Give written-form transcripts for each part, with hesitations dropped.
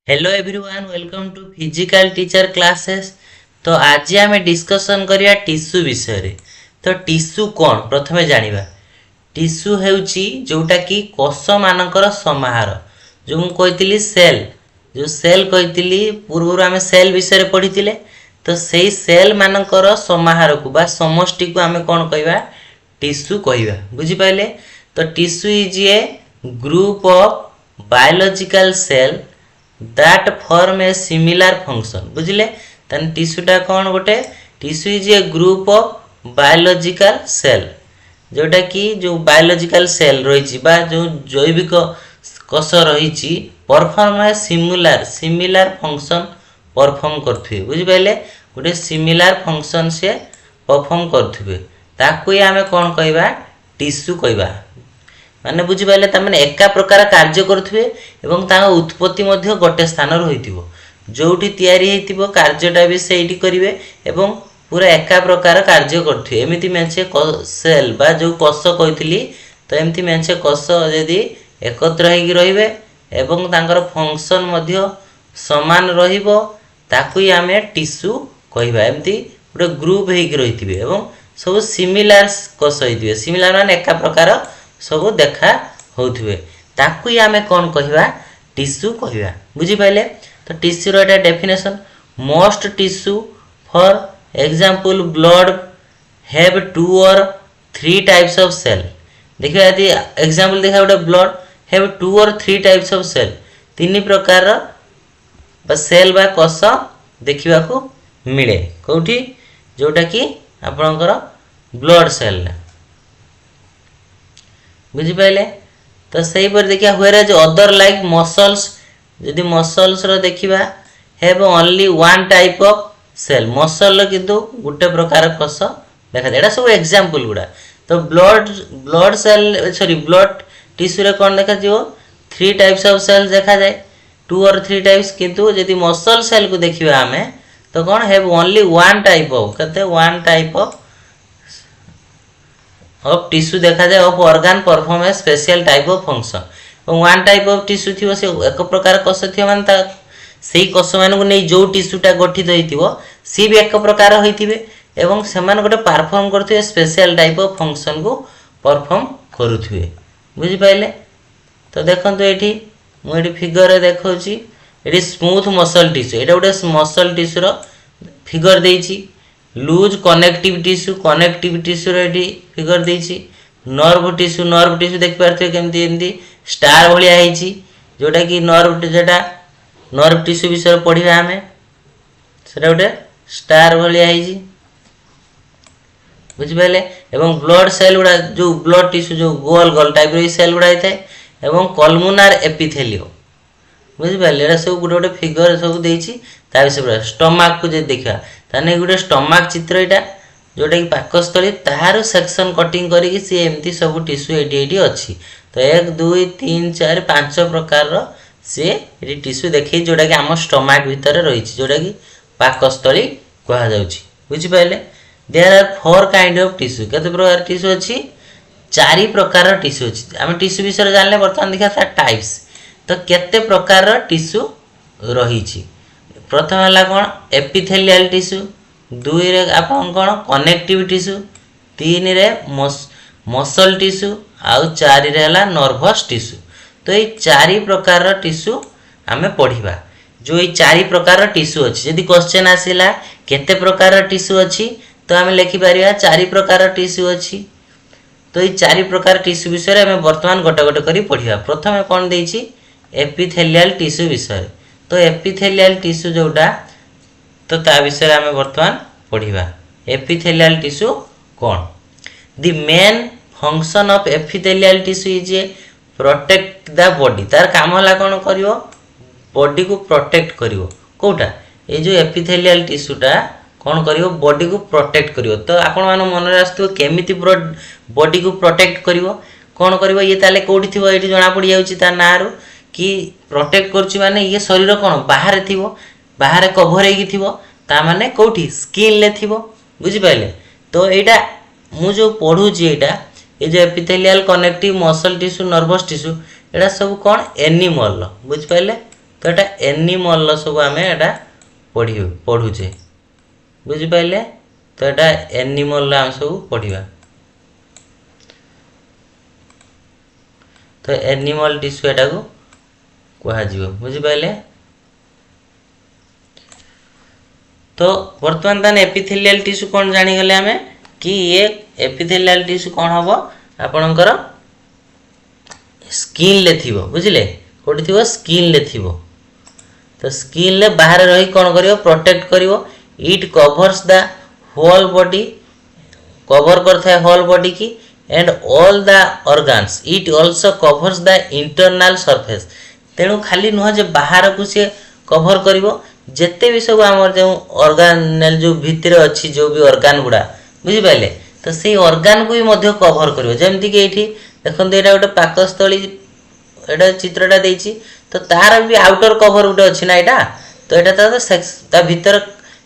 Hello everyone, welcome to physical teacher classes. तो आज आम डिस्कसन करिया टिश्यू विषय रे। तो टिश्यू कौन प्रथमे जानिबा। टिश्यू हेउची जोटा कि कोष मानकर समाहार, जो मु कहितली सेल, जो सेल कहितली पूर्व आम सेल विषय रे पढ़िथिले। तो सेई सेल मानकर समाहार को बा समष्टि को आम कौन कहबा, टिश्यू कहबा। बुझि पाइले? तो tissue is a group of biological cell that form a similar function. बुझिले? तन टिश्यूटा कौन गोटे, tissue is a group of biological cell, जोटा कि जो बायोलॉजिकल सेल रही जो जैविक कोष रही perform a similar function perform करथुवे। बुझि पाइले? गोटे सिमिलर फंक्शन से परफॉर्म करथुवे, ताकू आमे कौन कहबा, टिश्यू कहबा। माने बुझी पाइले, तार एका प्रकार कार्य करुवे एवं ताଙ୍କ उत्पत्ति मध्य गोटे स्थान होइतिबो, जोठी तयारी हेतिबो कार्यटा भी सेठी करिवे एवं पूरा एका प्रकार कार्य करथुवे। एमिति मेंचे सेल बा जो कोष कहितली, तो एमिति मेंचे कोष यदि एकत्र हेकि रहिबे एवं तांकर फंक्शन मध्य समान रहिबो, ताकू आमे टिश्यू कहबा। एमिति गोटे ग्रुप हेकि रहितिबे एवं सब सिमिलर कोष होइतिबे। सिमिलर माने एका प्रकार सब देखा होथुवे, ताकू ही आमे कौन कहबा, टिश्यू कहबा। बुझी पाइले? तो टिश्यू रो एटा definition, most tissue for example blood have 2 or 3 types of cell. देखिए यदि एग्जांपल देखा गोटे blood have 2 or 3 types of cell, तीन प्रकार बा सेल बा कोष देखिबा को मिले। कोठी? जोटा कि आपनकर ब्लड सेल। बुझी पाइले? तो सही पर देखिया हुएरा जो अदर लाइक मसल्स, यदि मसल्स रो देखिबा have only one type of cell. Muscle किंतु गुटे प्रकार कोष देखा जाय। एटा सब एग्जांपल गुडा। तो blood cell sorry blood tissue रे कोन देखा जिवो, 3 टाइप्स ऑफ सेल देखा जाय, 2 or 3 टाइप्स। किंतु यदि मसल सेल को देखिबा हमें, तो कोन have only one type of, कते वन टाइप ऑफ टिश्यू देखा जाए। Of organ perform a special type of function. One type of tissue थी से एक प्रकार कोष थी माने से कोष मान को नहीं जो टिश्यूटा गठित होइतिबो सी भी एक प्रकार होइतिबे एवं सेमान गोटे परफॉर्म करथुवे स्पेशल टाइप ऑफ फंक्शन को परफॉर्म करुथुवे। बुझि पाइले? तो देखंतु एठी मु एठी फिगर रे देखौची, एठी स्मूथ मसल टिश्यू, एटा गोटे मसल टिश्यू रो फिगर देइची। लूज कनेक्टिव टिश्यू रे फिगर देइची। नर्व टिश्यू देख पारथे केमती एमती स्टार भलिया हेची, जोटा कि नर्व टिश्यू विषय पढ़िबा हमें, सेटा गोटे स्टार भलिया हेची। बुझि पाइले? एवं ब्लड सेल गुडा जो ब्लड टिश्यू जो गोल गोल टाइप रो सेल गुडा हेतै एवं कॉलमुनार एपिथेलियो। बुझि पाइले? एटा सब गुटे फिगर सब देइची। ता विषय स्टमक को जे देखा ताने गुटे स्टमक चित्र एटा, जोटा कि पाकस्थली तार सेक्शन कटिंग करी सी एमती सब टिश्यू एडी अच्छी। तो 1 2 3 4 5 प्रकार रो से एडी टिश्यू देखि, जोटा कि आम स्टमक भीतर रही, जोटा कि पाकस्थली कहा जाउची। बुझि पाइले? There are 4 kind of tissue. केते प्रकार टिश्यू अछि? 4 प्रकार टिश्यू अछि। हम टिश्यू विषय जानले वर्तमान देखा ता टाइप्स। तो केते प्रकार टिश्यू रही? प्रथम है कौन, एपिथेलियल टिश्यू। 2 रे आपन कौन, कनेक्टिव टिश्यू। 3 रे मसल टिश्यू आउ 4 रे हला नर्वस टिश्यू। तो ये 4 प्रकार टिश्यू आमे पढ़िबा। जो ये 4 प्रकार टिश्यू अछि, यदि क्वेश्चन आसिला केते प्रकार टिश्यू अछि, तो आमे लिखि परिबा 4 प्रकार टिश्यू अछि। तो ये 4 प्रकार टिश्यू विषय आमे वर्तमान गोटे गोटे करी पढ़िबा। प्रथमे कोन देइछि, एपिथेलियल टिश्यू विषय। तो एपिथेलियल टिश्यू जोटा, तो ता विषय आमे वर्तमान पढ़िबा। एपिथेलियल टिश्यू कौन? The main function of epithelial tissue is A protect the body. तार काम हला कौन करिवो, बॉडी को प्रोटेक्ट करिवो। कोटा ए जो एपिथेलियल टिश्यूटा कौन करिवो, बॉडी को प्रोटेक्ट करिवो। तो आपण मान मन रे आस्तु केमिति बॉडी को प्रोटेक्ट करिवो, कौन करिवो, ये ताले कोठी थिवो, एठी जणा पड़ी जाउची ता नारू कि प्रोटेक्ट करछि। माने ये शरीर कौन बाहर थिवो, बाहर कभर हेकी थिवो, ता माने कोठी स्किन ले थिवो। बुझि पाइले? तो एटा मु जो पढुची एटा, ये जो epithelial connective muscle tissue nervous tissue, एटा सब कौन एनिमल। बुझि पाइले? तो एटा एनिमल सब आम एटा पढ़ुचे बुझिपारे। तो एटा एनिमल आम सब पढ़ा। तो एनिमल टिश्यू एटा को कह बुझिपारे। तो वर्तमान तान एपिथेलियल टिश्यू कौन जानीगले आम कि ये एपिथेलियल टिश्यू कौन हम आपणकर स्किन ले थी बुझिले कोटी थी स्किन ले थी। तो स्किन ले बाहर रही कौन करियो प्रोटेक्ट करियो। It covers the whole body cover करता है होल बॉडी की and all the organs. It also covers the internal surface. तेणु खाली नुह जे बाहर को सी कवर करिवो जेते भी सब आमर जो ऑर्गेनल जो भितर अच्छी जो भी ऑर्गन गुड़ा बुझिपारे। तो से ऑर्गन को भी मध्य कवर करिवो जेमति कि एठी देखंतु एटा गोटे पाकस्थली एटा चित्रटा देछि। तो तार भी आउटर कवर गोटे अछि ना एटा। तो एटा ता भीतर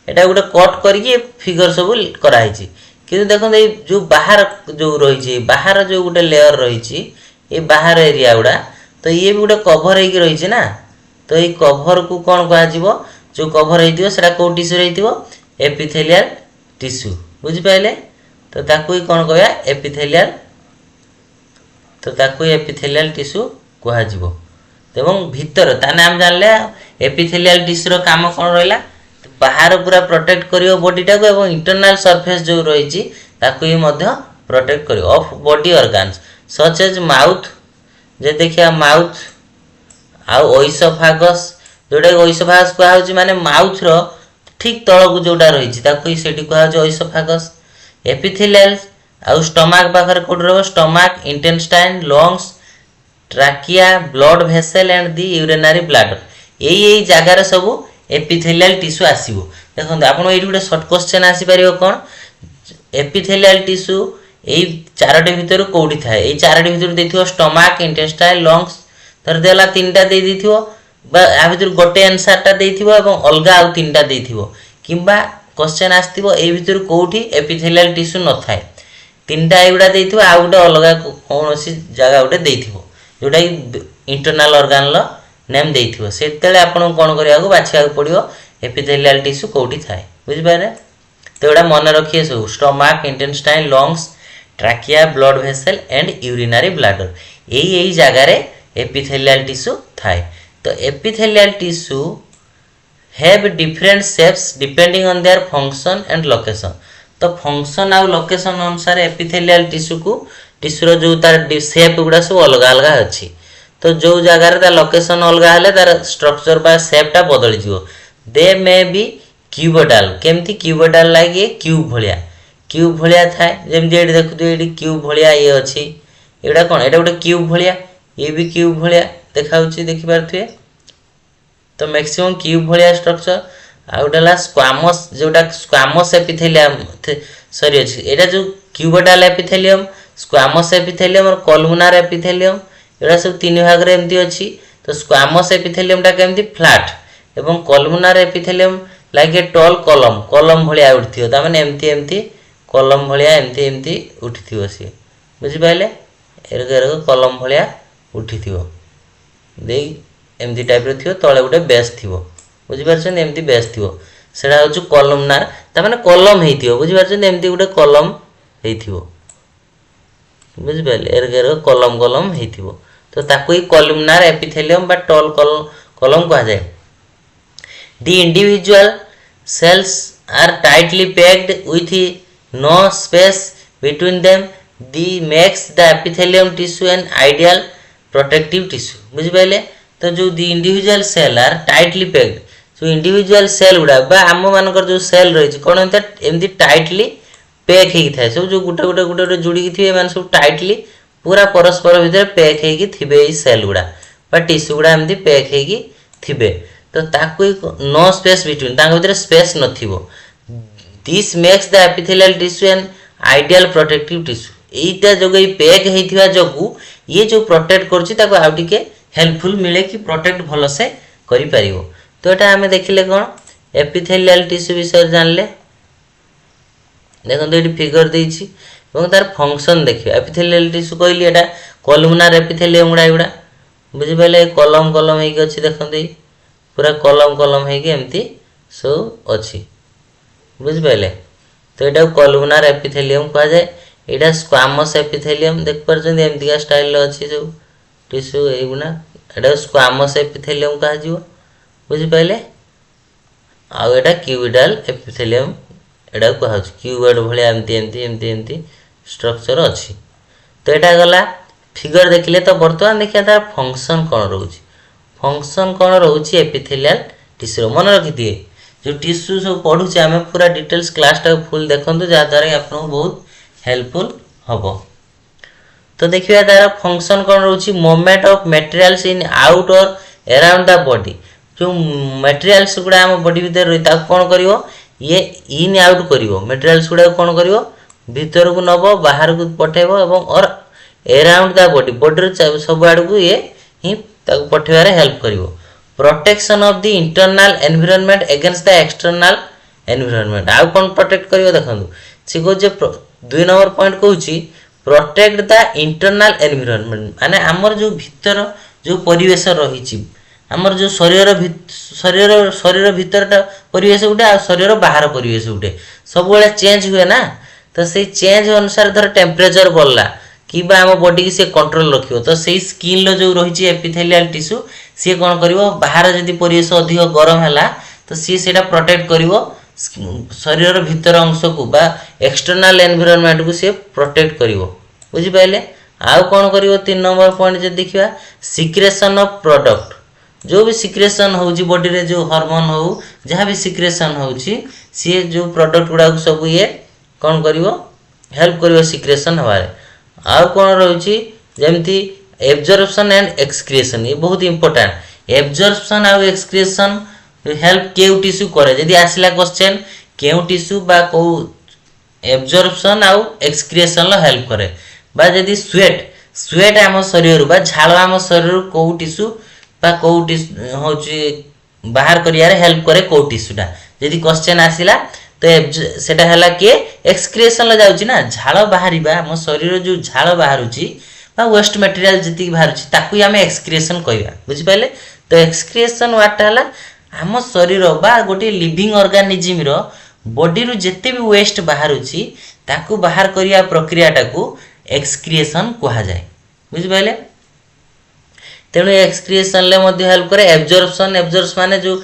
एटा गोटे कट करके फिगर सब करा हिछि। किंतु देखंतु ए जो बाहर जो रही छि बाहर जो गोटे लेयर रही छि ए बाहर एरिया गुड़ा तो ये भी गोटे कवर होइके रही छि ना। तो ये कवर को कौन कह जो कवर होता कौ टिश्यू रही एपिथेलियल टिश्यू बुझिपारे। तो ताकू ही कौन कह एपिथेलियल। तो ताकू एपिथेलियल टिश्यू कह भीतर ताने आम जानले एपिथेलियल टिश्यू काम कौन रहा बाहर पूरा प्रोटेक्ट करियो बॉडीटा को एवं इंटरनल सरफेस जो रही ताकू ही मध्य प्रोटेक्ट करियो of body organs such as mouth. जे देखिया माउथ आउ ओइसोफागस जोटा ओइसोफागस कह माने माउथ रो ठीक तल को जोटा रही कह ओइसोफागस। एपिथेलियल आउ स्टमक पाखर कोड रो stomach intestine lungs trachea blood vessel and the urinary bladder यही जगार सब एपिथेलियल टिश्यू आसीबो। देखो आपन एठी गोटे शॉर्ट क्वेश्चन आसी परियो कोन एपिथेलियल टिश्यू एई चारोटी भितर कोठी थाए एई चारोटी भितर देथियो स्टमक इंटेस्टाइन लंग्स तर देला तीनटा दे दिथियो बा आ भितर गोटे आंसरटा देथियो एवं अलगा आउ तीनटा देथियो किबा क्वेश्चन आस्तिबो एई भितर कोठी एपिथेलियल टिश्यू न थाए तीनटा एगुडा देथियो आ गोटे अलगा कोनोसी जगह गोटे देथियो जोटा इंटरनल ऑर्गन लो नेम देथियो सेतेले आपन कोन करिया को बाछिया पड़ियो एपिथेलियल टिश्यू कोठी थाए बुझिपारे। तो एडा मन रखिए सब stomach intestine lungs trachea blood vessel and urinary bladder यही जगह रे एपिथेलियल टिश्यू थाए। तो epithelial tissue have different shapes depending on their function and location. तो फंक्शन आउ लोकेशन अनुसार एपिथेलियल टिश्यू को टिश्यू जो तार शेप गुड़ा सब अलग अलग अच्छी। तो जो जगह रे तार लोकेशन अलग हेले तार स्ट्रक्चर बा शेपटा बदली जिवो। दे मे बी क्यूबोडाल केमती क्यूबोडाल लागे क्यूब भलिया थाए जेमती एठी देखु एठी क्यूब भलिया ये अछि एडा कोन एडा गोटे क्यूब भलिया ये भी क्यूब भलिया देखाउछि देखि पारथुए। तो मैक्सिमम क्यूब भलिया स्ट्रक्चर आ गोटेला स्क्वामस जोटा स्क्वामस एपिथेलियम सॉरी अछि एटा जो क्यूबोडाल एपिथेलियम स्क्वामस एपिथेलियम और कॉलमनार एपिथेलियम एडा सब तीन भाग रे एमती अछि। तो स्क्वामस एपिथेलियम टा केमती फ्लैट एवं columnar epithelium like a tall column भलिया उठथियो ता माने एमती कॉलम भलिया एमती उठथियो सी बुझि पाइले एरगो कॉलम भलिया उठथियो देई एमती टाइप रे थियो तळे गुटे बेस थियो बुझि परछन एमती बेस थियो सेडा होछु कॉलमनार ता माने कॉलम हेथियो बुझि परछन एमती गुटे कॉलम हेथियो बुझि पाइले एरगो कॉलम हेथियो। तो ताकू ही कॉलमनार एपिथेलियम बा टॉल कॉलम कहा जाए। The individual cells are tightly packed with no space between them. This makes the epithelium tissue an ideal protective tissue. बुझि पाइले। तो जो the individual cell are tightly packed जो individual cell गुड़ा बा आम मानकर जो cell रही कौन होता एमती tightly पैक हेकी थाए सब जो गुटे जुड़ी थी माने सब tightly पूरा परस्पर भितर पैक हेकी थिबे ई सेल गुड़ा बा टिश्यू गुड़ा एमती पैक हेकी थिबे। तो ताकू नो स्पेस बिटवीन तांग भीतर स्पेस नथिबो। This makes the epithelial tissue an ideal protective tissue एटा जगह पैक हेथिबा जगु ये जो प्रोटेक्ट करछि ताको आ टिके हेल्पफुल मिले कि प्रोटेक्ट भलो से करि परिबो। तो एटा हमें देखिले कोन एपिथेलियल टिश्यू विषय जानले देखन तो एटी फिगर देछि एवं तार फंक्शन देखियो एपिथेलियल टिश्यू कहली एटा कॉलमनार एपिथेलियम गुड़ा बुझि पाइले कॉलम हेक अछि देखन पूरा कलम कलम होगी एमती सब अच्छी बुझिपारे। तो यहाँ कलुमनार एपिथेलियम कह जाए। यहाँ स्क्वामस एपिथेलियम देख पार्टी एमतीका स्टाइल अच्छी सब टिश्यू युना यहाँ स्क्वामस एपिथेलियम कह बुझिपारे। आउ यहाँ क्यूबिडाल एपिथेलियम यहाँ कह क्यूबॉइड भाया एमती एमती एमती एमती स्ट्रक्चर अच्छी। तो यहाँ गला फिगर देखिले। तो बर्तमान देखिए तार फंक्शन कौन रोचे। फंक्शन कौन रोचे एपिथेलियल टिश्यू मन रखी दिए जो टिश्यू सब पढ़ुचे आम पूरा डिटेल्स क्लासटा फुल देखो जहाँद्वारा आपको बहुत हेल्पफुल हम। तो देखिए तार फंक्शन कौन रोचे movement of materials in out और अराउंड द बॉडी। जो मटेरियल्स गुड़ा आम बॉडी भीतर रही कौन कर ये इन आउट कर मटेरियल्स गुड़ा कौन कर भीतर को नब बाहर को पठेब और अराउंड द बॉडी बॉडी सब आड़ को ये ही पठेबार हेल्प कर। Protection of the internal environment against the external environment आउ कौन प्रोटेक्ट कर देखो सी कह 2 नंबर पॉइंट कहूँ प्रोटेक्ट द इंटरनल एनवायरनमेंट माने आमर जो भीतर जो परिवेश रही आमर जो शरीर शरीर शरीर भीतरटा परिवेश गोटे आ शरीर बाहर परिवेश गोटे सब चेंज हुए ना। तो से चेंज अनुसार धर टेम्परेचर बढ़ला कि आम बॉडी की सी कंट्रोल रखियो। तो से स्किन जो रही एपिथेलियल टिश्यू सी कौन कर बाहर जदि परिवेश अधिक गरम है तो सी से प्रोटेक्ट कर शरीर भीतर अंश को बा एक्सटर्नल एनवायरनमेंट को सी प्रोटेक्ट कर बुझिपारे। आउ कौन कर 3 नंबर पॉइंट जो देखा सिक्रेशन ऑफ प्रोडक्ट जो भी सिक्रेशन हो बॉडी रे जो हार्मोन हो जहाँ भी सिक्रेशन हो सी जो प्रोडक्ट गुड़ा सब ये कौन कर हेल्प कर सिक्रेशन हमारे। आउ कौन रही जमती एब्जॉर्प्शन एंड एक्सक्रिएशन ये बहुत इंपोर्टेंट। एब्जॉर्प्शन आउ एक्सक्रिएशन हेल्प केउ टिश्यू करे जदि आसला क्वेश्चन केउ टिश्यू बा को एब्जॉर्प्शन आउ एक्सक्रिएशन हेल्प करे बा जदि स्वेट स्वेट आम शरीर बा झाल आम शरीर को टिश्यू बा को होची बाहर करियारे हेल्प करे को टिश्यूटा जदि क्वेश्चन आसिला तो सेटा हला के एक्सक्रिएशन जाउची ना झाल बाहरिबा आम शरीर जो झाल बाहरुची बा वेस्ट मटेरियल जति बाहरुची ताकू आमे एक्सक्रिएशन कहबा बुझि पाले। तो एक्सक्रिएशन वाटा हला आम शरीर बा गोटे लिविंग ऑर्गेनिज्म रो बॉडी रु जते भी वेस्ट बाहरुची ताकू बाहर करिया प्रक्रियाटा को एक्सक्रिएशन कहा जाए बुझि पाले। तेणु एक्सक्रिएशन ले मध्य हेल्प करे। एब्जॉर्प्शन एब्जॉर्प्शन माने जो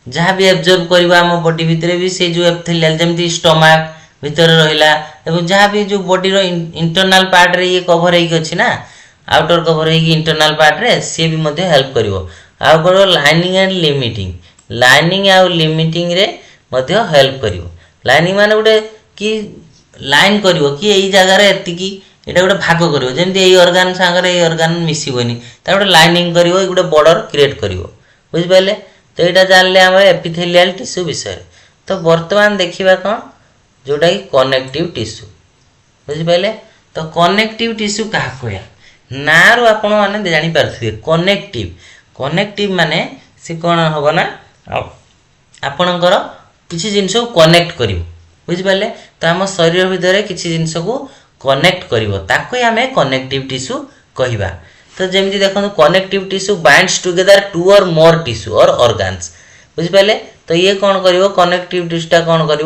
जहाँ भी एब्जॉर्ब करबा आम बॉडी भितर भी से जो एपिथेलियल जेमती स्टमक भितर रहिला एवं जहाँ भी जो बॉडी रो इंटरनल पार्ट रे ये कवर हेकी अछि ना आउटर कवर हेकी इंटरनल पार्ट रे से भी मध्य हेल्प करिवो। आ करो लाइनिंग एंड लिमिटिंग लाइनिंग आ लिमिटिंग रे मध्य हेल्प करिवो। लाइनिंग माने गोटे कि लाइन करिवो कि एई जगह रे एतिकी एटा गोटे भाग करिवो जेमती एई ऑर्गन संगे एई ऑर्गन मिसिबोनी ता गोटे लाइनिंग करिवो गोटे बॉर्डर क्रिएट करिवो बुझि पाइले। तो यहाँ जानले आम एपिथेलियल टिश्यू विषय। तो वर्तमान देखा कौन जोटा कि कनेक्टिव टिश्यू बुझिपारे। तो कनेक्टिव टिश्यू क्या कह ना रू आपण मैंने जापारे कनेक्टिव कनेक्टिव माने सी कौन हम ना आपणकर किसी जिनस को कनेक्ट कर बुझिपारे। तो आम शरीर भितर किसी जिनस को कनेक्ट कर आम कनेक्टिव टिश्यू कहवा। तो जमी देखो कनेक्टिव टिश्यू बाइंड्स टुगेदर 2 और मोर टिश्यू और ऑर्गन्स बुझिपारे। तो ये कौन कर कनेक्टिव टिश्यूटा कौन कर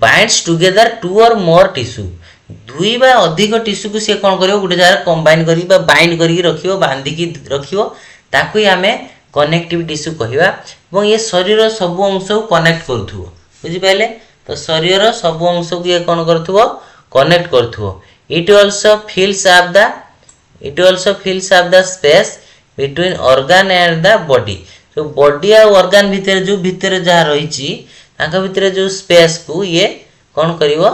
बाइंड्स टुगेदर 2 और मोर टिश्यू 2 बा अधिक टिश्यू को सी कौन कर गोटे जगह कंबाइन कर बाइंड कर रखियो बांधिकी रखियो ताकू आम कनेक्टिव टिश्यू कहवा। और ये शरीर सब अंश को कनेक्ट करुथुवो बुझिपारे। तो शरीर सब अंश को ये कौन करुथुवो कनेक्ट करुथुवो। It also fills up the space between organ and the body। तो बॉडी और ऑर्गन भितर जो भितर जहाँ रही ताका भितर जो स्पेस को ये कौन करिवो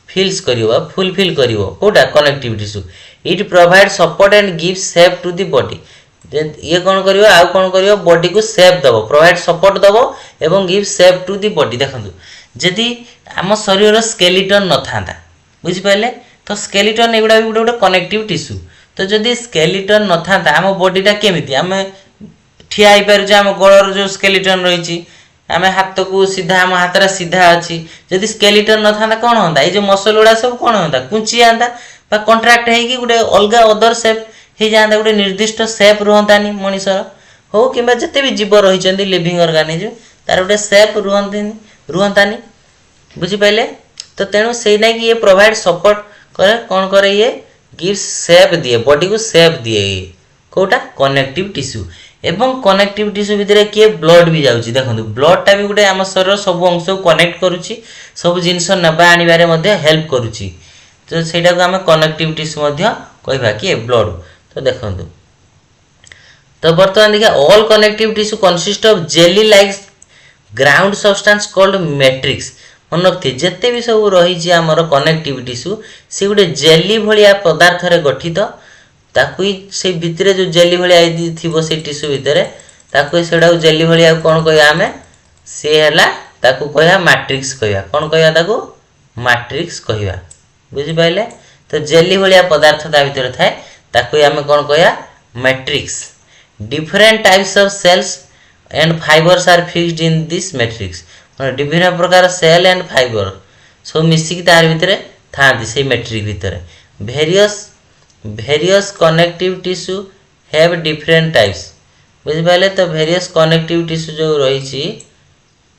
फिल्स करिवो फुलफिल करिवो कोटा connective tissue. It provide support and gives shape to the body. ये कौन करिवो आ कौन करिवो बॉडी को शेप दबो प्रोवाइड सपोर्ट दबो एवं give shape to the body. देखंतु जदि आम शरीर स्केलेटन न थांता बुझिपारे। तो स्केलेटन एगुड़ा भी गोटे कनेक्टिव टिश्यू। तो जदि स्केलेटन न था आम बॉडीटा केमिति आम ठिया हो पारे आम गलर जो स्केलेटन रही आम हाथ को सीधा आम हाथ सीधा अच्छी जदि स्केलेटन न था कौन होता ये मसल गुड़ा सब कौन होता कुंची जाता कंट्राक्ट होगी गोटे अलग अदर सेप हो जाता गोटे निर्दिष्ट सेप रुहतानी मनीषर हो कि जिते भी जीव रही लिविंग ऑर्गेनिज्म तार गोटे सेफ रुहंतानी बुझिपारे। तो तेणु से ना कि ये प्रोवाइड सपोर्ट करे कौन करे ये गिव्स सेप दिए बॉडी को सेप दिए ये कोटा कनेक्टिव टिश्यू एवं कनेक्टिव टिश्यू भितर किए ब्लड भी जाउची देखो ब्लडटा भी गोटे आम शरीर सब अंश को कनेक्ट करुच्ची सब जिनस नवा आनिबारे मध्ये हेल्प करुच्ची। तो सेटा को आम कनेक्टिव टिश्यू मध्ये कहबा कि ब्लड। तो देखो तो बर्तमान देखिए all connective tissue consist of jelly like ground substance called matrix. मन रखिए जिते भी सब रही आमर कनेक्टिव टिश्यू से गोटे जेली भाया पदार्थ रे गठित ताकू से भितर जो जेली भाया थी से टिश्यू भितर ताकू सेटा जेली भाया कौन कह आम सी है कह मैट्रिक्स कह कौन कह ताकू मैट्रिक्स कह बुझिपारे। तो जेली भाया पदार्थ ता भितर थाए ताकू आम कौन कह matrix. Different types of cells and fibres are fixed in this matrix विभिन्न प्रकार सेल एंड फाइबर सब मिसिक तार भितर था से मैट्रिक भितर various connective tissue have different types बुझिपारे। तो वेरियस कनेक्टिव टिश्यू जो रही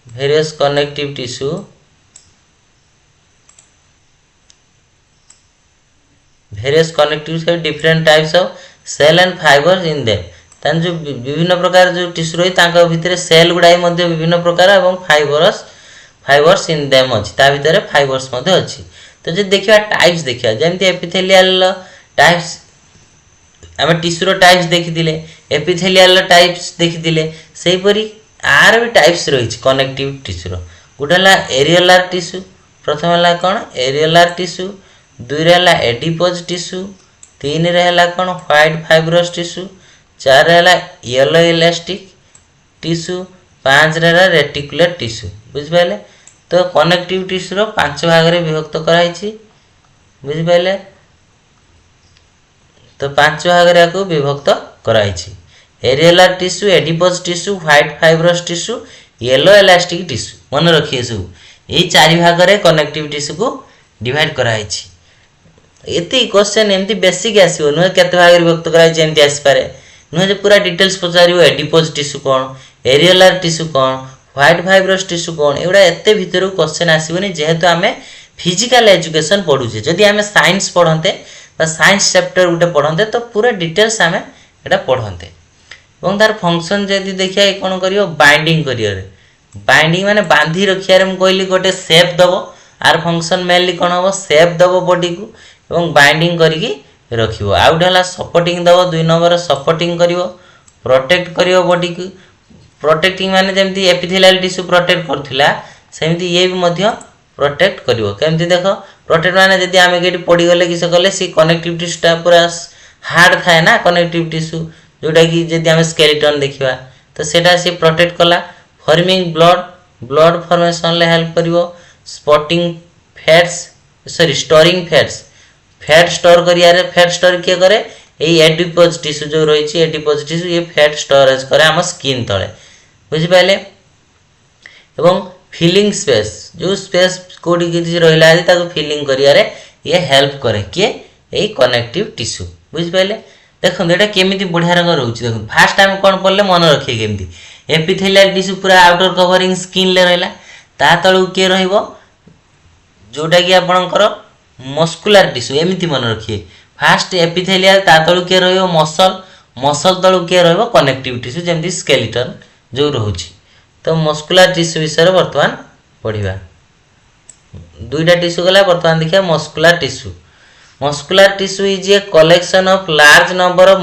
various connective tissue have different types of cell and fibres in them तान जो विभिन्न प्रकार जो टिश्यू रही तांका भितर सेल गुड़ाई मध्य विभिन्न प्रकार एवं फाइबर्स इन देम अच्छी ता भितर फाइबर्स मध्य अच्छी। तो जो देखिया टाइप्स देखिया जेमती एपिथेलियल टाइप्स आम टिश्यूर टाइप्स देखी एपिथेलियल टाइप्स देखी से परी आर भी टाइप्स रही कनेक्टिव टिश्यूर गोटे है एरियोलार टिश्यू प्रथम है कौन एरियोलार टिश्यू दुई है एडिपोज टिश्यू तीन है कौन व्हाइट फाइब्रस टिश्यू चार है येलो इलास्टिक टिश्यू पाँच रहा रेटिकुलर टिश्यू बुझिपारे। तो कनेक्टिव टिश्यूर 5 भाग में विभक्त कराई बुझिपारे। तो 5 भाग में विभक्त कराई areolar tissue adipose tissue white fibrous tissue yellow elastic tissue मन रखिए सब यही 4 भाग में कनेक्टिव टिश्यू को डिवाइड कराई। ये क्वेश्चन एमती बेसिक आसो नुहे केते भाग में विभक्त कराई एमती आसपे नुहे जो पूरा डिटेल्स पचार एडिपोज टिश्यू कौन एरियोलार टिश्यू कौन व्हाइट फाइब्रस टिश्यू कौन एगुड़ा एत भर क्वेश्चन आसबनी जेहेतु आम फिजिकल एजुकेशन पढ़ुचे जदि आम साइंस पढ़ते साइंस चैप्टर गोटे पढ़ते तो पूरा डिटेल्स आम एटा पढ़ते और तार फंक्शन जदि देखिए कौन कर बाइंडिंग करियर बाइंडिंग माने बांधी रखियार मुझे कहली गोटे सेप दब आर फंक्शन मेनली कौन हम सेप दब बॉडी को एवं बाइंडिंग करके रखियो आउट है सपोर्टिंग दब 2 नंबर सपोर्टिंग करियो प्रोटेक्ट करियो बॉडी को प्रोटेक्टिंग माने जेमती एपिथेलियल टिश्यू प्रोटेक्ट करथिला सेमती ये भी मध्य प्रोटेक्ट करियो केमती देखो प्रोटेक्ट माने जदि आमे केटी पड़ी गले किस कले सी कनेक्टिव टिश्यूटा पूरा हार्ड थाए ना कनेक्टिव टिश्यू जोटा कि जदि आमे स्केलेटन देखिबा तो सेटा सी प्रोटेक्ट कला फॉर्मिंग ब्लड फॉर्मेशन ले हेल्प करियो spotting fats sorry storing fat store करियारे फैट स्टोर किए करे यही एडिपोज टिश्यू जो रही एडिपोज टिश्यू ये फैट स्टोरेज करे आम स्किन तले बुझिपारे। एवं फिलिंग स्पेस जो स्पेस कोडी किसी रहिला ताको फिलिंग करियारे ये हेल्प करे किए यही कनेक्टिव टिश्यू बुझिपारे। देखो एटा केमिति बढ़िया रंग रहउची देखो फास्ट टाइम कोन पड़ले मन रखिए केमिति एपिथेलियल टिश्यू पूरा आउटर कवरिंग स्किन ले रहला ता तळु के रहइबो जोटा कि आपणकर मस्कुलर टिश्यू एमती मन रखिए फास्ट एपिथेलियल ता तळु के रहइबो मसल तळु के रहइबो कनेक्टिव टिश्यू जेमती स्केलेटन जो रहउची। तो मस्कुलर टिश्यू विषय वर्तमान पढ़िबा दुईटा टिश्यू गला वर्तमान देखिया muscular tissue is a collection of large number of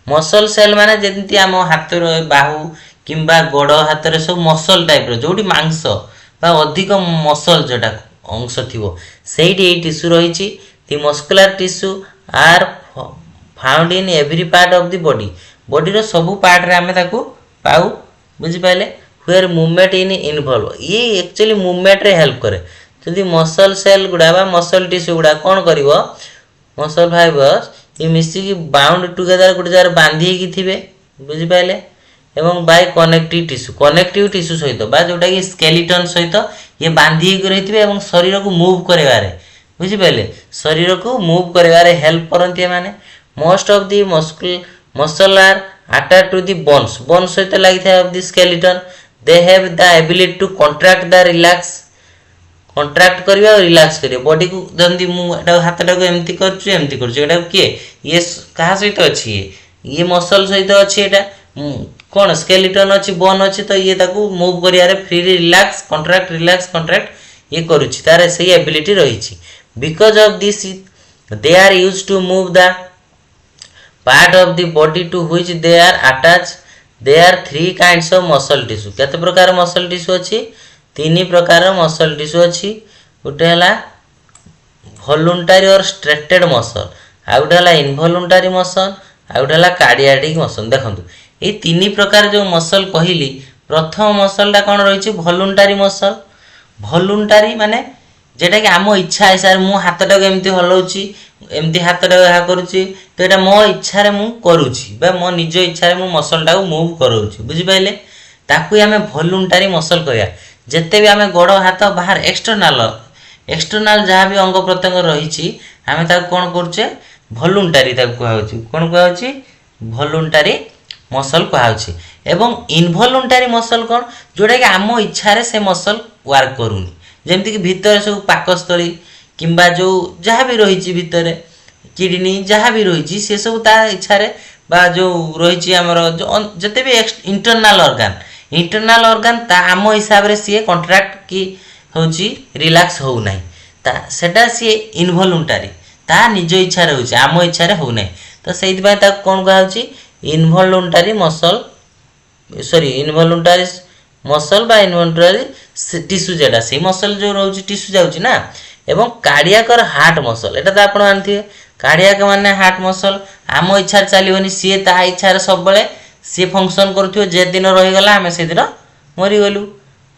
muscle cell माने जेमती आम हाथ बाहु किंबा गोड़ हाथ रे सब मसल टाइप रो जोटी मांस बा अधिक मसल जोटा अंश थिवो सेठी ए टिश्यू रही the muscular tissue are found in every part of the body रो सबु पार्ट रे आमे ताकू पाऊ बुझी पाइले वेयर मूवमेंट इन इन्वॉल्व ये एक्चुअली मूवमेंट रे हेल्प करे जदि मसल सेल गुडा बा मसल टिश्यू गुडा कोन करिवो मसल फाइबर्स ये मिसी बाउंड टुगेदर गुटे जार बांधी की थिबे बुझी पाइले एवं बाय कनेक्टिव टिश्यू सहित बा जोटा कि स्केलेटन सहित ये बांधी की रहिथिबे एवं शरीर को मूव करेबारे बुझी पाइले शरीर को मूव करेबारे हेल्प करंती माने most of the muscle are attached to the bones सहित लगी था of the skeleton they have the ability to contract the relax contract करिया और रिलैक्स करिया बॉडी को जंदी मु एटा हाथटा को एमती करछु एटा किए ये कहा सहित अछि ये मसल सहित अछि एटा कोन स्केलेटन अछि बोन अछि तो ये ताको मूव करिया रे फ्री रिलैक्स कॉन्ट्रैक्ट ये करूछि तारे सही एबिलिटी रही छी because of this they are used to move the part of the body to which they are attach they are three kinds of muscle tissue केते प्रकार मसल टिश्यू अछि तीन प्रकार मसल टिश्यू अछि गोटे हला वॉलंटरी और स्ट्रेक्टेड मसल आ गोटे हला इनवॉलंटरी मसल आ गोटे हला कार्डियाटिक मसल देखंतु ए तीन प्रकार जो मसल कहिली प्रथम मसलटा कोन रहिछि वॉलंटरी मसल वॉलंटरी माने जेटा कि आम इच्छा हिसाब मु हाथटा एमती हलाउछि एमती हाथटा हा करूछि तो एटा मो इच्छा रे मु करूछि बा मो निज इच्छा रे मु मसलटा को मूव करूछि बुझि पाइले ताकू आमे वॉलंटरी मसल कहया जेते भी आमे गोड़ हाथ बाहर एक्सटर्नल जहाँ भी अंग प्रत्यंग रही आमे ताकू कोन करछे वॉलंटरी ताकू कहउछि कोन कहउछि वॉलंटरी मसल कहउछि एवं इनवॉलंटरी मसल कोन जोडा कि आम इच्छा रे से मसल वर्क करूनी जेमति कि भीतर सब पाकस्थली किंबा जो जहाँ भी रही भीतर किडनी जहाँ भी रही से सब ता इच्छा रे बा जो रही हमर जो जते भी इंटरनल ऑर्गन ता आम हिसाब रे सी कॉन्ट्रैक्ट की होची रिलैक्स हो नाही ता सेटा सी इनवॉलंटरी ता निज इच्छा रे होची आम इच्छा रे हो नाही तो सेति बाय ता कोन कहउची इनवॉलंटरी मसल बा इनवॉलंटरी टिश्यू जेटा से मसल जो रहउची टिश्यू जाउची ना एवं कार्डियक और हार्ट मसल एटा त आपण जानथिए कार्डियक माने हार्ट मसल आम इच्छा रे चलीबनी सी ता इच्छा रे सब बेले सी फंक्शन करथियो जे दिन रहि गला हमें से दिन मरि गलु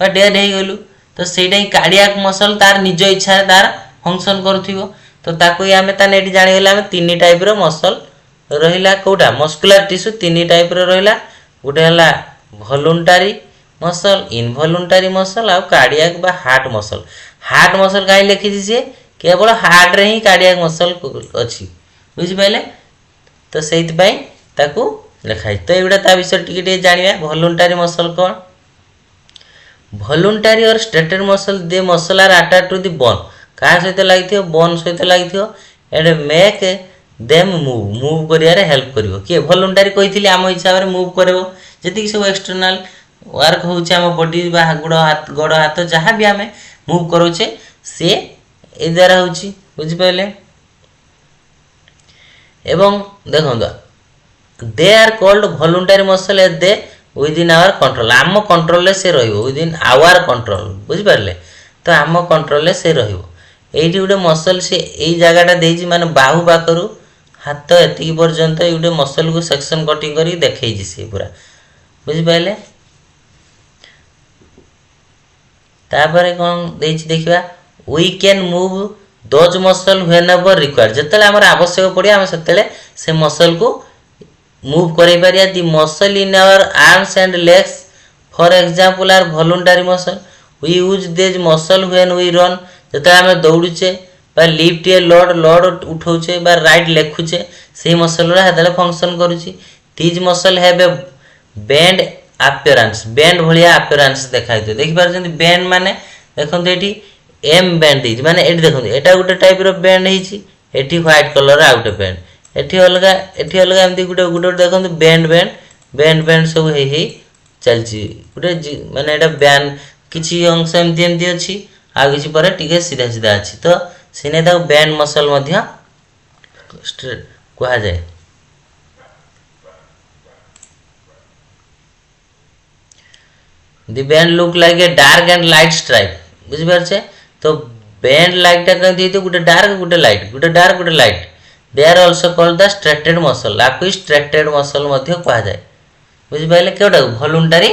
बा डेड हे गलु तो सेटा ही कार्डियक मसल तार निज इच्छा रे तार फंक्शन करथियो तो ताको हमें ता नेटी जानि गला हमें तीन टाइप रो मसल रहिला कोटा मस्कुलर टिश्यू तीन टाइप रो रहिला गोटे हला वॉलंटरी मसल इनवॉलंटरी मसल आ कार्डियक बा हार्ट मसल काई लिखि छि से केवल हार्ट रे ही कार्डियक मसल अछि बुझि पाइले तो सेति पई ताको लिखाई तो एबडा ता विषय टिके जानिबा वॉलंटरी मसल कोन वॉलंटरी और striated muscle they muscle are attached to the bone का सहित लागिथियो बोन सहित लागिथियो एंड मेक देम मूव करिया रे हेल्प करिवो के वॉलंटरी कहिथिली आम हिसाब रे मूव करबो जति सब एक्सटर्नल वर्क होउछ आम बॉडी बा गोड़ हाथ जहां भी हमें मूव करूछे से ए द्वारा होउची बुझि पाइले एवं देखंदा they are called voluntary muscle at they within our control आम कंट्रोल से रहिबो विदिन आवर कंट्रोल बुझि पारले तो आम कंट्रोल से रहिबो एठी गुटे मसल से एई जगहटा देइछि माने बाहु बाकरू हाथ एति पर्यंत ए गुटे मसल को सेक्शन कटिंग करी देखैछि से पूरा बुझि पाइले तापरे कोन देइछि देखिबा we can move those muscle whenever required जतले हमर आवश्यक पड़ी हम सेतले से मसल को मूव करे पारिया the muscle in our arms and legs for example are voluntary muscle we use this muscle when we run जते हम दौड़ुचे बा लिफ्ट ए लोड उठौचे बा राइट लेखुचे से मसल रा हेतले फंक्शन करूची this muscle have a band appearance band भलिया appearance देखाइ दे देखि पार जंती बेंड माने देखंत एठी एम बेंड इज माने एठी देखंत एटा गुटे टाइप रो बेंड हिची एठी व्हाइट कलर आउट बेंड एठी अलगा एमती गुटे देखंतु बेंड सब हे चलची गुटे माने एटा बेंड किछि अंश एमती अछि आ किछि पर टिके सीधा सीधा अछि तो सिने ता बेंड मसल मध्य स्ट्रेट कहा जाय the bend look like a dark and light stripe बुझि परछे तो बेंड लाइट ता कथि तो गुटे डार्क गुटे light they are also called the striated muscle आकु स्ट्रेक्टेड मसल मध्य कहा जाय बुझि पाइले केटा वॉलंटरी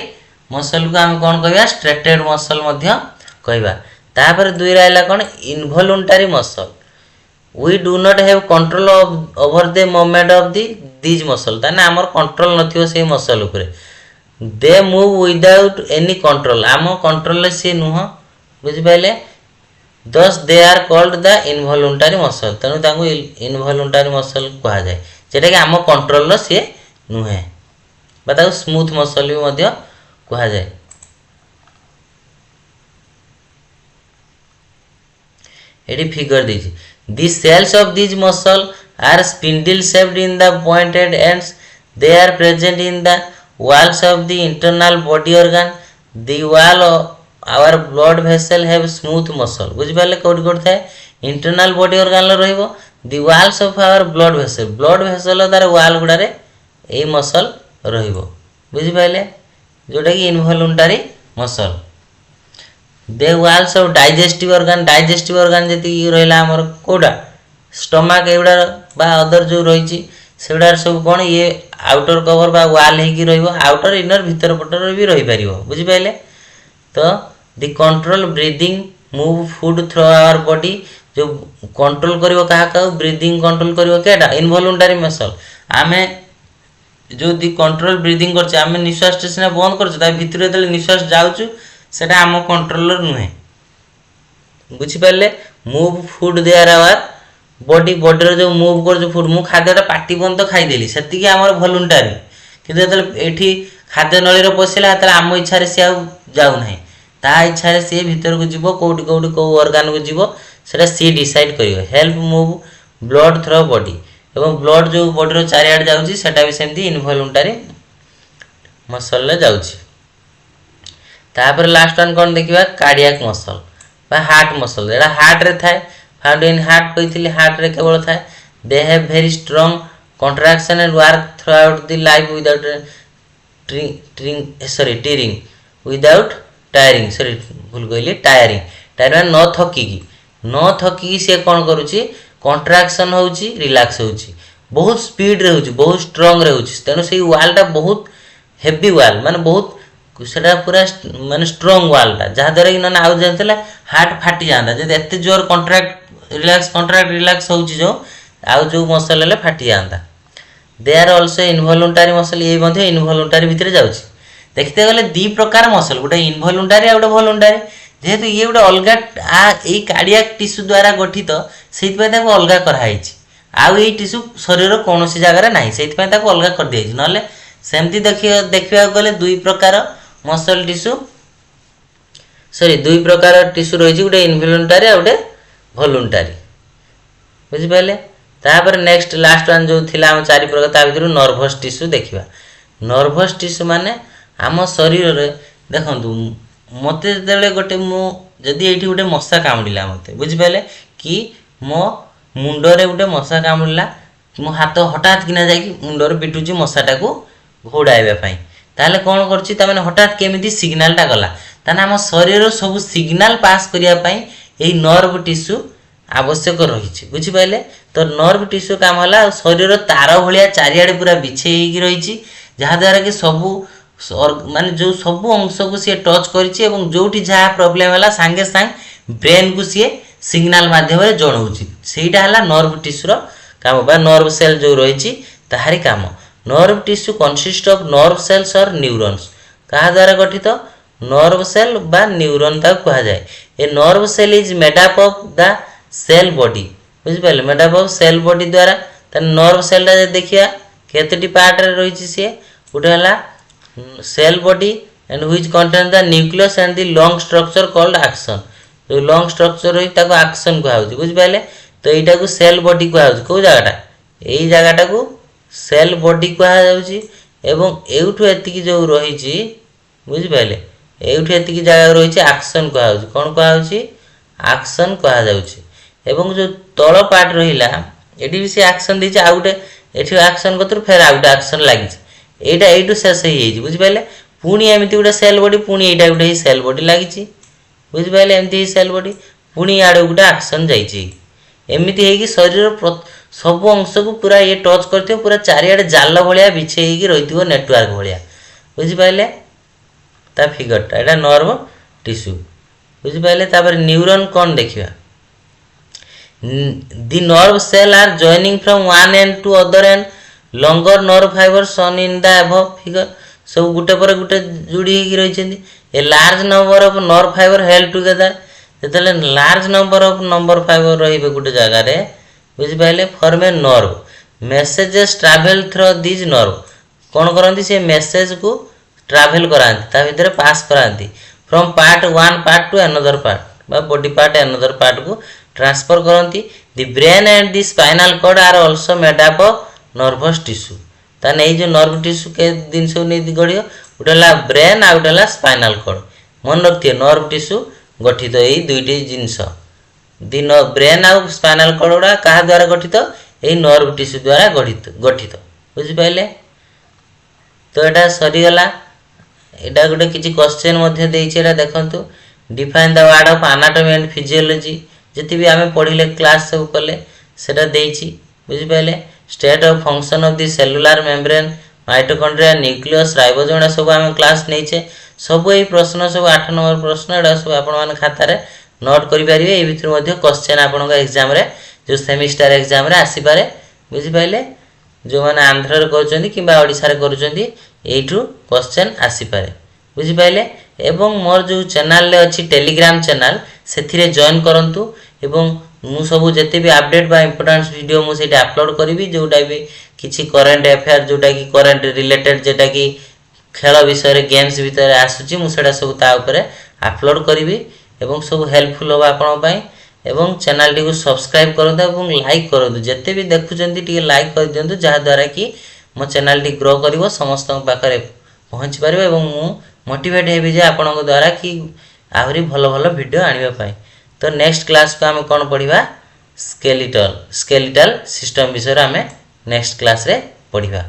मसल को हम कोन कहबा स्ट्रेक्टेड मसल मध्य कहबा तापर दुई रहला कोन involuntary muscle we do not have control over the movement of these muscle ताने हमर कंट्रोल नथियो से मसल ऊपर they move without any control आम कंट्रोल से नुह बुझि पाइले thus they are called the involuntary muscle तेनु तांको इनवॉलंटरी मसल कहा जाय जेटा कि हम कंट्रोल से नुहे बा ताको स्मूथ मसल भी मध्य कहा जाए। एटी फिगर दीजिए, the cells of this muscle are spindle shaped in the pointed ends, they are present in the walls of the internal body organ, the wall of our blood vessel have smooth muscle। बुझी पाले code code थाए internal body organ लो रहिबो, the walls of our blood vessel, blood vessel तार wall गुडा रे एई muscle रहिबो। बुझी पाले जोटा कि involuntary muscle. They walls of digestive organ जति रहिला हमर कोडा स्टमक एवडा बा अदर जो रहिछि सेवडार सब कोन ये आउटर कवर बा वाल हेकी रहिबो, आउटर इनर भीतर पटर भी रहि परिबो। बुझी पाइले तो the control breathing move food through our body, जो कंट्रोल करिवो काहा का ब्रीदिंग कंट्रोल करिवो केटा इनवॉल्युंटरी मसल। आमे जो दी कंट्रोल ब्रीदिंग करछे आमे निश्वास टेसना बंद करछे ता भीतर जेतले निश्वास जाउछु सेटा आम कंट्रोलर नुहे। बुझी पाइले move food there our body रो जो मूव कर फूड मु खाद्यटा पाटी बंद तो खाईदेली सेतिकी आमर वॉलंटरी, किंतु जेतले एठी खाद्य नळी रो पसिला तले आम इच्छा रे से जाउ नाही, ता इच्छा रे से भीतर को जीवो कोठी कोठी को ऑर्गन को जीवो सेटा सी डिसाइड करियो। Help move blood through body, एवं ब्लड जो बॉडी रो चारियाड जाउची सेटा भी सेमती इनवॉल्युंटरी मसल ले जाउची। तापर लास्ट वन कोन देखिबा कार्डियक मसल बा हार्ट मसल, एडा हार्ट रे थाए फाउंड इन हार्ट कहिथिले हार्ट रे केवल थाए। They have very strong contraction and work through out the life without tearing without tiring, sorry भूल कहली टायरिंग, टायर न थकी से कोन करूची कंट्रैक्शन होउची रिलैक्स होउची, बहुत स्पीड रे होउची बहुत स्ट्रांग रे होउची, तेनो सेही वालटा बहुत हेवी वाल माने बहुत सेटा पूरा माने स्ट्रांग वालटा जहा द्वारा कि न आउ जानतला हार्ट फाटी जांदा जदि एते जोर कंट्रैक्ट रिलैक्स होउची जो आउ जो मसल ले फाटी जांदा। दे आर आल्सो इनवॉल्युंटरी मसल, ये मध्ये इनवॉल्युंटरी भितर जाउची। देखते गले दी प्रकार मसल, गोटे इनवॉल्युंटरी आ गोटे वॉलंटरी, जेहेतु ये गोटे अलगा आ ए कार्डियक टिश्यू द्वारा गठित सेति पय ताको अलगा करा हैछि, आउ ए टिश्यू शरीर कोनोसी जगह रे नाही सेति पय ताको अलगा कर दियछि, नले सेमती देखिया गले दुई प्रकार मसल टिश्यू सॉरी दुई प्रकार टिश्यू रही गोटे इनवॉल्युंटरी आ गोटे वॉलंटरी। बुझी पाइले तापर नेक्स्ट लास्ट वन जो थिला हम चारि प्रकार ता भितर नर्वस टिश्यू देखिबा। नर्वस टिश्यू माने आम शरीर रे देखंतु मते जेतेबेले गोटे मु जदी एठी गोटे मशा कामुडिला मते बुझी पाइले कि मो मुंड रे गोटे मशा कामुडिला मो हाथ हठात किना जाई मुंड रे पिटुची मशाटा को घोड़ाइबा पई, ताले कोन करछि ता माने हठात केमिति सिग्नल टा गला ताना हम शरीर सब सिग्नल पास करिया पई एई नर्व टिश्यू आवश्यक रही। बुझी पाइले तो नर्व टिश्यू काम होला शरीर तार भलिया चारियाडे पूरा बिछे हेकी रही जहा द्वारा कि सबु माने जो सबु अंश को सी टच करिछि एवं जोठी जहा प्रॉब्लम होला संगे संग ब्रेन को सी सिग्नल माध्यम रे जणौछि, सेटा हला नर्व टिश्यू रो काम बा नर्व सेल जो रही ताहारी काम। Nerve tissue consist of nerve cells और न्यूरॉन्स, कहा द्वारा गठित नर्व सेल बा न्यूरॉन ता कहा जाए। A nerve cell is made up of the cell body, बुझि पाले made up of cell body द्वारा त नर्व सेल ता देखिया केतेटी पार्ट रे रहिछि से उठे हला cell body and which contain the nucleus and the long structure called axon, जो लॉन्ग स्ट्रक्चर रही ताको एक्सन कहा होछि। बुझि पाले तो एटा को सेल बॉडी कहा होछि, को जगाटा एई जगाटा को सेल बॉडी कहा जाउछि एवं एउठु एतिकी जो रहिछि बुझि पाले एउठु एतिकी जगह रहिछि एक्सन कहा होछि, कोन कहा होछि एक्सन कहा जाउछि। एवं जो तळ पार्ट रहिला एटी भी से एक्शन दिछि आउटे एठी एक्शन कतर फेर आउटे एक्शन लागिछि, एटा एटु शेष हे हिछि बुझि पाले पुनी एमिति गुटे सेल बॉडी पुनी एटा गुटे ही सेल बॉडी लागिछि बुझि पाले एमिति ही सेल बॉडी पुनी आडे गुटे एक्शन जाइछि, एमिति हेकी शरीर सब अंश को पूरा ये टच करथियो पूरा चारियाडे जाल भलिया बिछे हेकी रहिथियो नेटवर्क भलिया बुझि पाले ता फिगरटा एटा नर्व टिश्यू बुझि पाले। तापर न्यूरॉन कोन देखिबा, the nerve cell are joining from one end to other end, longer nerve fibers shown in the above figure सब गुटे पर गुटे जुड़ी हेकी रहिछन्ती। A large number of nerve fibre held together, जेतले लार्ज नंबर ऑफ फाइबर रहिबे गुटे जगह रे बुझि पाइले form a nerve, messages travel through this nerve, कौन करती से मेसेज को ट्रावेल कराती ता भितर पास कराती from part one part to another part बा बॉडी पार्ट अनदर पार्ट को ट्रांसफर करती the brain and the spinal cord are also made up of nervous tissue ताने ये जो नर्व टिश्यू के जिनस गढ़ गोटे ब्रेन आ गोटे स्पाइनल कॉर्ड मन रखिए नर्व टिश्यू गठित यही दुईटी जिनस ब्रेन आउ स्पाइनल कॉर्ड गुड़ा क्या द्वारा गठित यही नर्व टिश्यू द्वारा गठित बुझिपारे तो यहाँ सरीगला यहाँ गोटे किसी क्वेश्चन देखु define the word of anatomy and physiology जी भी आम पढ़ले क्लास सब कले सेटा बुझिपारे state of function of the cellular membrane mitochondria nucleus ribosome सब आम क्लास नहींचे सब यही प्रश्न सब 8 नंबर प्रश्न यहाँ सब आपण खातार नोट करेंगे ये भितर क्वेश्चन आपण एग्जाम रे जो सेमिस्टर एग्जाम रे आसीपारे बुझिपारे जो मैंने आंध्र कर कि ओडिशा करूँ क्वेश्चन आसीपारे बुझिपारे एवं मोर जो चैनल अच्छी टेलीग्राम चैनल से जॉइन करंतु एवं मु सब जिते भी अपडेट बा इंपोर्टेंट वीडियो मुझे अपलोड करी जोटा भी किसी करेन्ट अफेयर जोटा कि करेन्ट रिलेटेड जोटा कि खेल विषय गेम्स भितर आसूची मुझे सब अपलोड करी एवं सब हेल्पफुल होगा आपण एवं चैनल टी को सब्सक्राइब करंतु एवं लाइक करंतु जिते भी देखुचंती टी लाइक कर दियंतु जहा द्वारा कि मो चैनल टी ग्रो करिवो समस्त पाखरे पहुँच पारिबो एवं मु मोटिवेट हेबी जे आपनक द्वारा कि आहरी भल भल वीडियो आनिबा पई तो नेक्स्ट क्लास को आम कौन पढ़ा स्केलेटल सिस्टम विषय आम नेक्स्ट क्लास रे पढ़ा।